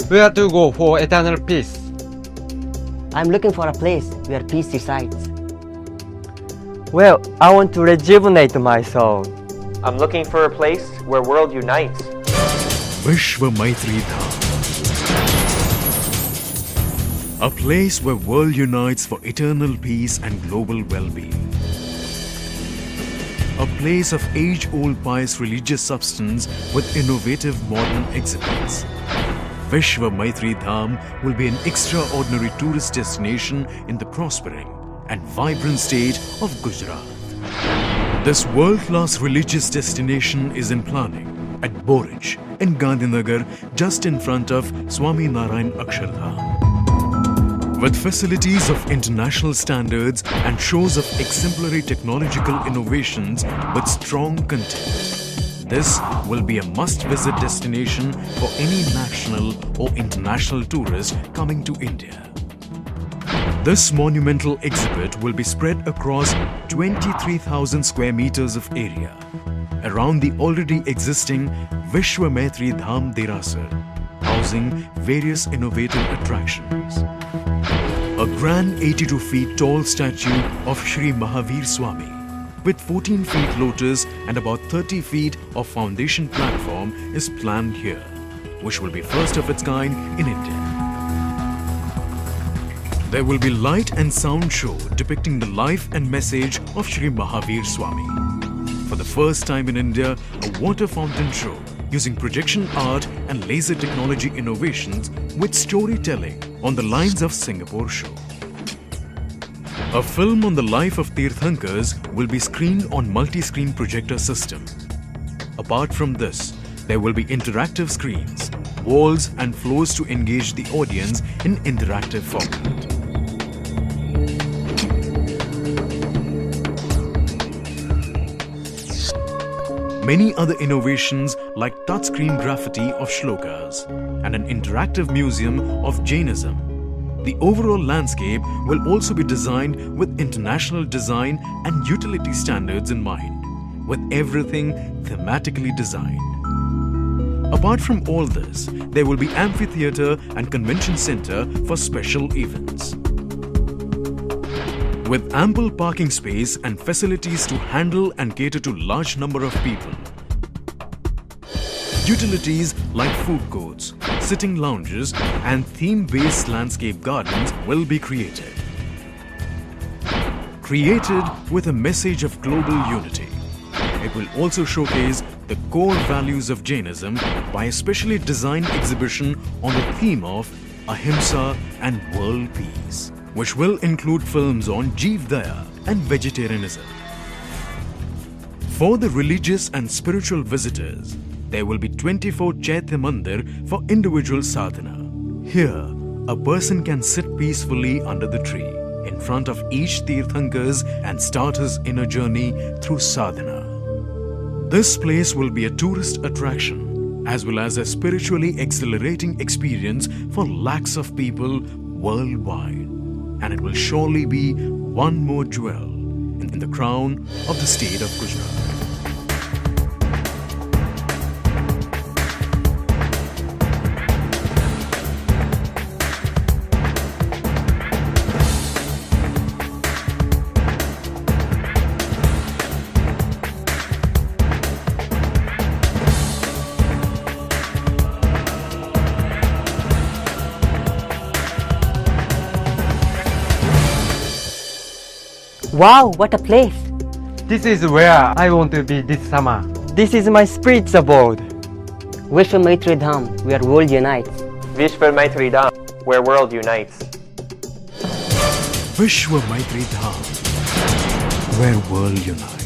Where to go for eternal peace? I'm looking for a place where peace resides. Well, I want to rejuvenate my soul. I'm looking for a place where world unites. Vishwa Maitri Dham. A place where world unites for eternal peace and global well-being. A place of age-old pious religious substance with innovative modern exhibits. Vishwa Maitri Dham will be an extraordinary tourist destination in the prospering and vibrant state of Gujarat. This world-class religious destination is in planning at Borij in Gandhinagar, just in front of Swami Narayan Akshardham. With facilities of international standards and shows of exemplary technological innovations with strong content. This will be a must-visit destination for any national or international tourist coming to India. This monumental exhibit will be spread across 23,000 square meters of area around the already existing Vishwa Maitri Dham Derasar, housing various innovative attractions. A grand 82 feet tall statue of Shri Mahavir Swami with 14 feet lotus and about 30 feet of foundation platform is planned here, which will be first of its kind in India. There will be light and sound show depicting the life and message of Shri Mahavir Swami. For the first time in India, a water fountain show using projection art and laser technology innovations with storytelling on the lines of Singapore show. A film on the life of Tirthankars will be screened on multi-screen projector system. Apart from this, there will be interactive screens, walls and floors to engage the audience in interactive format. Many other innovations like touchscreen graffiti of shlokas and an interactive museum of Jainism. The overall landscape will also be designed with international design and utility standards in mind, with everything thematically designed. Apart from all this, there will be amphitheatre and convention centre for special events. With ample parking space and facilities to handle and cater to large number of people. Utilities like food courts, sitting lounges and theme-based landscape gardens will be created. Created with a message of global unity. It will also showcase the core values of Jainism by a specially designed exhibition on the theme of Ahimsa and world peace, which will include films on Jeev Daya and vegetarianism. For the religious and spiritual visitors, there will be 24 Chaitya Mandir for individual sadhana. Here, a person can sit peacefully under the tree in front of each Tirthankars and start his inner journey through sadhana. This place will be a tourist attraction as well as a spiritually exhilarating experience for lakhs of people worldwide. And it will surely be one more jewel in the crown of the state of Gujarat. Wow, what a place! This is where I want to be this summer. This is my spirit's abode. Vishwa Maitri Dham, where world unites. Vishwa Maitri Dham, where world unites. Vishwa Maitri Dham, where world unites.